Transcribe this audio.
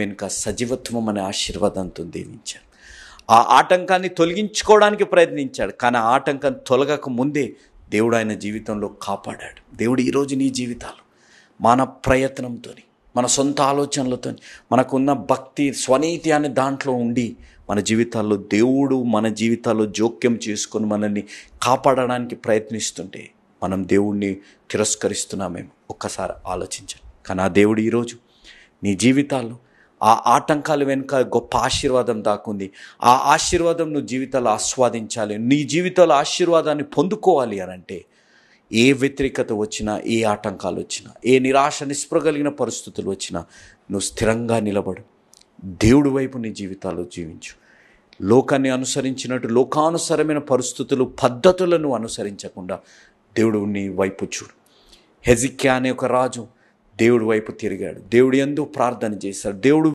వెనుక సజీవత్వం అనే ఆశీర్వాదంతో దీవించాడు. ఆ ఆటంకాన్ని తొలగించుకోవడానికి ప్రయత్నించాడు, కానీ ఆ ఆటంకం తొలగక ముందే దేవుడు ఆయన జీవితంలో కాపాడాడు. దేవుడు ఈరోజు నీ జీవితాలు మన ప్రయత్నంతో, మన సొంత ఆలోచనలతో, మనకున్న భక్తి స్వనీతి అనే దాంట్లో ఉండి మన జీవితాల్లో దేవుడు మన జీవితాల్లో జోక్యం చేసుకొని మనల్ని కాపాడడానికి ప్రయత్నిస్తుంటే మనం దేవుణ్ణి తిరస్కరిస్తున్నామేమో ఒక్కసారి ఆలోచించండి. కానీ ఆ దేవుడు ఈరోజు నీ జీవితాల్లో ఆ ఆటంకాల వెనుక గొప్ప ఆశీర్వాదం దాకుంది. ఆ ఆశీర్వాదం నువ్వు జీవితాల్లో ఆస్వాదించాలి. నీ జీవితాల్లో ఆశీర్వాదాన్ని పొందుకోవాలి అని అంటే ఏ వ్యతిరేకత వచ్చినా, ఏ ఆటంకాలు వచ్చినా, ఏ నిరాశ నిస్పృహ కలిగిన పరిస్థితులు వచ్చినా నువ్వు స్థిరంగా నిలబడు. దేవుడి వైపు నీ జీవితాల్లో జీవించు. లోకాన్ని అనుసరించినట్టు లోకానుసరమైన పరిస్థితులు పద్ధతులను అనుసరించకుండా దేవుడు నీ వైపు చూడు. హెజిక్యా అనే ఒక రాజు దేవుడి వైపు తిరిగాడు. దేవుడు యందు ప్రార్థన చేశాడు. దేవుడు